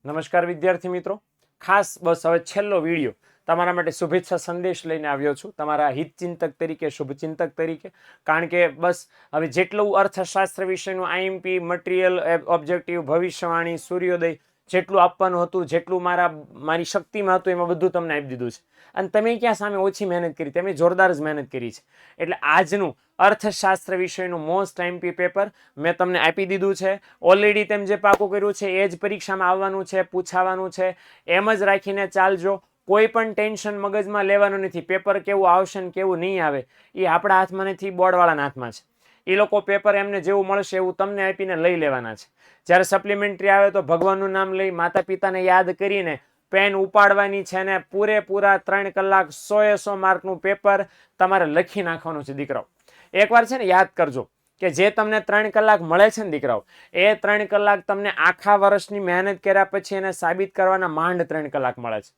નમસ્કાર વિદ્યાર્થી મિત્રો, ખાસ બસ હવે છેલ્લો વિડીયો તમારા માટે શુભેચ્છા સંદેશ લઈને આવ્યો છું, તમારા હિતચિંતક તરીકે, શુભચિંતક તરીકે. કારણ કે બસ હવે જેટલું અર્થશાસ્ત્ર વિષયનું આઈએમપી મટીરિયલ, ઓબ્જેક્ટિવ, ભવિષ્યવાણી, સૂર્યોદય જેટલું આપવાનું હતું, જેટલું મારી શક્તિમાં હતું, એમાં બધું તમને આપી દીધું છે. અને તમે ક્યાં સામે ઓછી મહેનત કરી, તમે જોરદાર જ મહેનત કરી છે. એટલે આજનું અર્થશાસ્ત્ર વિષયનું મોસ્ટ આઈએમપી પેપર મેં તમને આપી દીધું છે. ઓલરેડી તેમ જે પાકું કર્યું છે એ જ પરીક્ષામાં આવવાનું છે, પૂછાવાનું છે. એમ જ રાખીને ચાલજો. કોઈ પણ ટેન્શન મગજમાં લેવાનું નથી. પેપર કેવું આવશે ને કેવું નહીં આવે એ આપણા હાથમાં નથી, બોર્ડવાળાના હાથમાં છે. એ લોકો પેપર એમને જેવું મળશે એવું તમને આપીને લઈ લેવાના છે. જ્યારે સપ્લિમેન્ટરી આવે તો ભગવાનનું નામ લઈ, માતા પિતાને યાદ કરીને પેન ઉપાડવાની છે ને પૂરેપૂરા 3 કલાક 100 માર્કનું પેપર તમારે લખી નાખવાનું છે દીકરાઓ. એકવાર છે ને યાદ કરજો કે જે તમને 3 કલાક મળે છે ને દીકરાઓ, એ 3 કલાક તમને આખા વર્ષની મહેનત કર્યા પછી એને સાબિત કરવાના માંડ 3 કલાક મળે છે.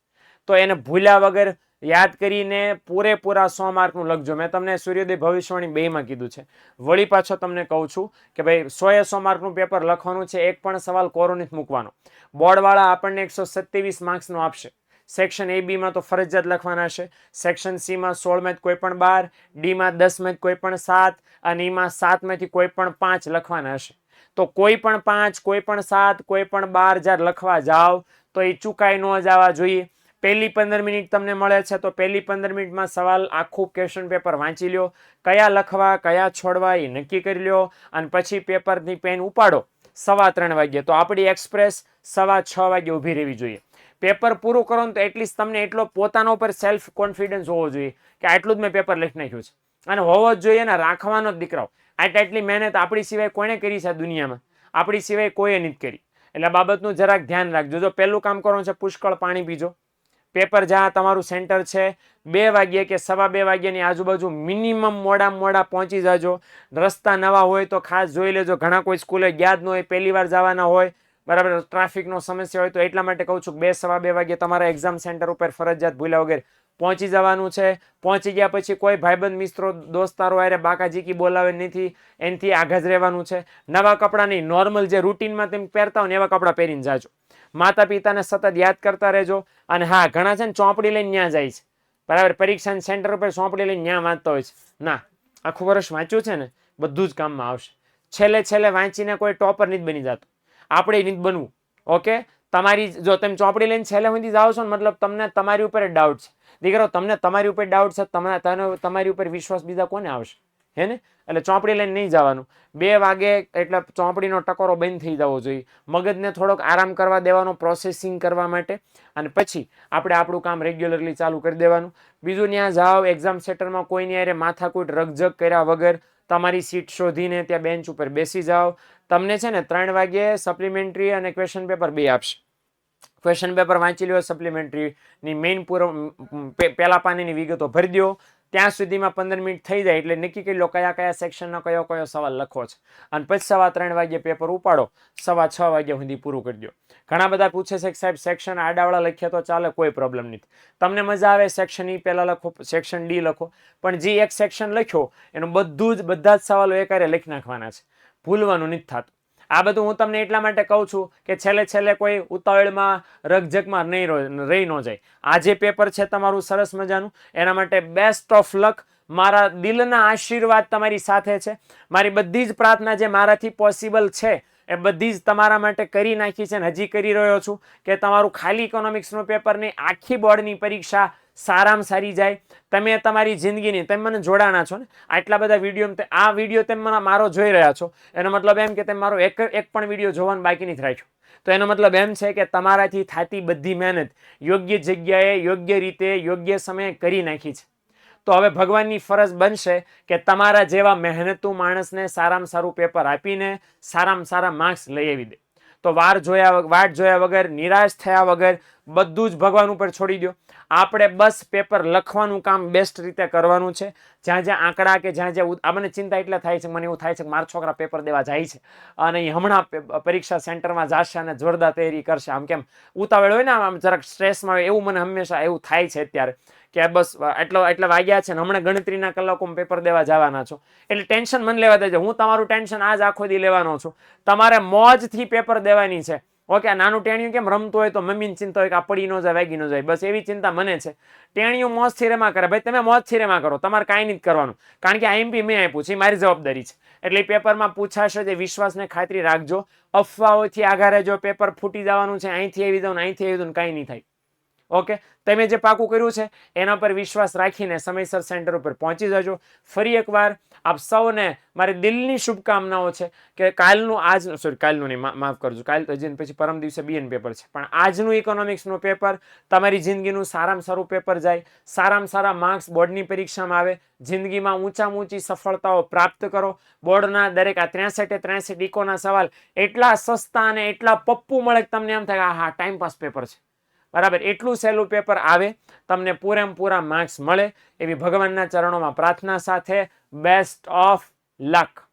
તો એને ભૂલ્યા વગર યાદ કરીને પૂરેપૂરા 100 માર્કનું લખજો. મેં તમને સૂર્યોદય ભવિષ્યવાણી બેયમાં કીધું છે. વળી પાછો તમને કહું છું કે ભાઈ 100 માર્કનું પેપર લખવાનું છે. એક પણ સવાલ કોરો નથી મૂકવાનો. બોર્ડવાળા આપણને 127 માર્ક્સનું આપશે. સેક્શન એ બીમાં તો ફરજિયાત લખવાના છે. સેક્શન સીમાં 16 કોઈ પણ 12, ડીમાં 10 કોઈ પણ 7 અને ઈમાં 7 કોઈ પણ 5 લખવાના હશે. તો કોઈ પણ 5, કોઈ પણ 7, કોઈ પણ 12 જ્યારે લખવા જાઓ તો એ ચૂકાઈ ન જવા જોઈએ. પહેલી 15 મિનિટ તમને મળે છે તો પહેલી 15 મિનિટમાં સવાલ આખું ક્વેશ્ચન પેપર વાંચી લ્યો. કયા લખવા કયા છોડવા એ નક્કી કરી લ્યો અને પછી પેપરની પેન ઉપાડો 3:15 વાગ્યે. તો આપણી એક્સપ્રેસ 6:15 વાગ્યે ઊભી રહેવી જોઈએ. પેપર પૂરું કરો ને તો એટલીસ્ટ તમને એટલો પોતાના ઉપર સેલ્ફ કોન્ફિડન્સ હોવો જોઈએ કે આટલું જ મેં પેપર લખી નાખ્યું છે. અને હોવો જ જોઈએ ને, રાખવાનો જ દીકરાઓ. આટલી મહેનત આપણી સિવાય કોણે કરી છે દુનિયામાં? આપણી સિવાય કોઈએ નથી કરી. એટલે બાબતનું જરાક ધ્યાન રાખજો. જો પહેલું કામ કરવાનું છે, પુષ્કળ પાણી પીજો. પેપર જ્યાં તમારું સેન્ટર છે 2 વાગ્યે કે 2:15 વાગ્યાની આજુબાજુ મિનિમમ મોડા પહોંચી જાજો. રસ્તા નવા હોય તો ખાસ જોઈ લેજો. ઘણા કોઈ સ્કૂલે ગયા જ ન હોય, પહેલી વાર જવાના હોય, બરાબર, ટ્રાફિકનો સમસ્યા હોય, તો એટલા માટે કહું છું 2-2:15 વાગ્યે તમારા એક્ઝામ સેન્ટર ઉપર ફરજિયાત ભૂલ્યા વગર પહોંચી જવાનું છે. પહોંચી ગયા પછી કોઈ ભાઈબંધ મિત્રો દોસ્તારો આરે બાકાજીકી બોલાવે નથી, એનાથી આઘા જ રહેવાનું છે. નવા કપડાં નહીં, નોર્મલ જે રૂટીનમાં તમે પહેરતા હોય ને એવા કપડાં પહેરીને જાજો. માતા પિતાને સતત યાદ કરતા રહેજો. અને હા, ઘણા છે ને ચોપડી લઈને ન્યા જાય છે, બરાબર, પરીક્ષાના સેન્ટર ઉપર ચોપડી લઈને ન્યા વાંચતા હોય છે. ના, આખું વર્ષ વાંચ્યું છે ને, બધું જ કામમાં આવશે. છેલ્લે વાંચીને કોઈ ટોપર નથી બની જતું. આપણે નથી બનવું. ઓકે, તમારી જો તમે ચોપડી લઈને છેલ્લે સુધી જાઓ છો ને, મતલબ તમને તમારી ઉપર ડાઉટ છે દીકરો. તમને તમારી ઉપર ડાઉટ છે, તમારી ઉપર વિશ્વાસ બીજા કોને આવશે? હે ને? એટલે ચોપડી લઈને નહીં જવાનું. 2 વાગે એટલે ચોપડીનો ટકોરો બંધ થઈ જવો જોઈએ. મગજને થોડોક આરામ કરવા દેવાનો, પ્રોસેસિંગ કરવા માટે. અને પછી આપણે આપણું કામ રેગ્યુલરલી ચાલુ કરી દેવાનું. બીજું, ત્યાં જાઓ એક્ઝામ સેન્ટરમાં કોઈની હારે માથાકૂટ રગજગ કર્યા વગર તમારી સીટ શોધીને ત્યાં બેન્ચ ઉપર બેસી જાઓ. તમને છે ને 3 વાગ્યે સપ્લિમેન્ટરી અને ક્વેશ્ચન પેપર 2 આપશે. ક્વેશ્ચન પેપર વાંચી લ્યો, સપ્લિમેન્ટરીની મેઇન પહેલા પાનની વિગતો ભરી દો. ત્યાં સુધીમાં 15 મિનિટ થઈ જાય એટલે નક્કી કરી લો કયા સેક્શનનો કયો સવાલ લખવો છે. અને પછી 3:15 વાગ્યે પેપર ઉપાડો, 6:15 વાગ્યા સુધી પૂરું કરી દો. ઘણા બધા પૂછે છે કે સાહેબ સેક્શન આડાવાળા લખ્યા તો ચાલે, કોઈ પ્રોબ્લેમ નથી. તમને મજા આવે સેક્શન ઈ પહેલા લખો, સેક્શન ડી લખો, પણ જે એક સેક્શન લખ્યો એનું બધા જ સવાલો એકારે લખી નાખવાના છે. ભૂલવાનું નથી થતું. આ બધું હું તમને એટલા માટે કહું છું કે છેલ્લે કોઈ ઉતાવળમાં રગજગમાં રહી ન જાય. આ જે પેપર છે તમારું સરસ મજાનું, એના માટે બેસ્ટ ઓફ લક. મારા દિલના આશીર્વાદ તમારી સાથે છે. મારી બધી જ પ્રાર્થના જે મારાથી પોસિબલ છે એ બધી જ તમારા માટે કરી નાખી છે, ને હજી કરી રહ્યો છું કે તમારું ખાલી ઇકોનોમિક્સનું પેપર નહીં, આખી બોર્ડની પરીક્ષા સારામાં સારી જાય. તમે તમારી જિંદગીની, તમે મને જોડાણા છો ને આટલા બધા વિડીયો, આ વિડીયો તમે મારો જોઈ રહ્યા છો, એનો મતલબ એમ કે તમે મારો એક પણ વિડીયો જોવાનું બાકી નથી રાખ્યો. તો એનો મતલબ એમ છે કે તમારાથી થતી બધી મહેનત યોગ્ય જગ્યાએ, યોગ્ય રીતે, યોગ્ય સમયે કરી નાખી છે. તો હવે ભગવાનની ફરજ બનશે કે તમારા જેવા મહેનતુ માણસને સારામાં સારું પેપર આપીને સારામાં સારા માર્ક્સ લઈ આવી દે. તો વાટ જોયા વગર, નિરાશ થયા વગર બધું જ ભગવાન ઉપર છોડી દો. આપણે બસ પેપર લખવાનું કામ બેસ્ટ રીતે કરવાનું છે. જ્યાં આંકડા કે જ્યાં મને ચિંતા એટલે થાય છે, મને એવું થાય છે કે મારા છોકરા પેપર દેવા જાય છે અને હમણાં પરીક્ષા સેન્ટરમાં જશે અને જોરદાર તૈયારી કરશે, આમ કેમ ઉતાવળ હોય ને, આમ જરાક સ્ટ્રેસમાં હોય, એવું મને હંમેશા એવું થાય છે અત્યારે કે બસ એટલા વાગ્યા છે ને હમણાં ગણતરીના કલાકોમાં પેપર દેવા જવાના છો એટલે ટેન્શન મને લેવા દેજો. હું તમારું ટેન્શન આજ આખો દી લેવાનો છું. તમારે મોજથી પેપર દેવાની છે. ઓકે, આ નાનું ટેણિયું કેમ રમતું હોય તો મમ્મીની ચિંતા હોય કે આ પડી ન જાય, વાગી ન જાય, બસ એવી ચિંતા મને છે. ટેણિયું મોજથી રેમાં કરે, ભાઈ તમે મોજથી રેમાં કરો, તમારે કાંઈ નથી કરવાનું, કારણ કે આઈએમપી મેં આપ્યું છે, એ મારી જવાબદારી છે. એટલે એ પેપરમાં પૂછાશે તે વિશ્વાસને ખાતરી રાખજો. અફવાઓથી આઘારે જો પેપર ફૂટી જવાનું છે, અહીંથી આવી દઉં, અહીંથી આવી દઉં, કાંઈ નહીં થાય. ઓકે, તમે જે પાકું કર્યું છે એના પર વિશ્વાસ રાખીને સમયસર સેન્ટર ઉપર પહોંચી જજો. ફરી એકવાર આપ સૌને મારી દિલની શુભકામનાઓ છે કે કાલનું નહીં, માફ કરજો, કાલ તો હજી પછી પરમ દિવસે બીએન પેપર છે, પણ આજનું ઇકોનોમિક્સનું પેપર તમારી જિંદગીનું સારામાં સારું પેપર જાય, સારામાં સારા માર્ક્સ બોર્ડની પરીક્ષામાં આવે, જિંદગીમાં ઊંચામાં ઊંચી સફળતાઓ પ્રાપ્ત કરો. બોર્ડના દરેક આ 63 ઇકોના સવાલ એટલા સસ્તા અને એટલા પપ્પુ મળે કે તમને એમ થાય હા ટાઈમપાસ પેપર છે. બરાબર, એટલું સહેલું પેપર આવે, તમને પૂરેપૂરા માર્ક્સ મળે એવી ભગવાનના ચરણોમાં પ્રાર્થના સાથે બેસ્ટ ઓફ લક.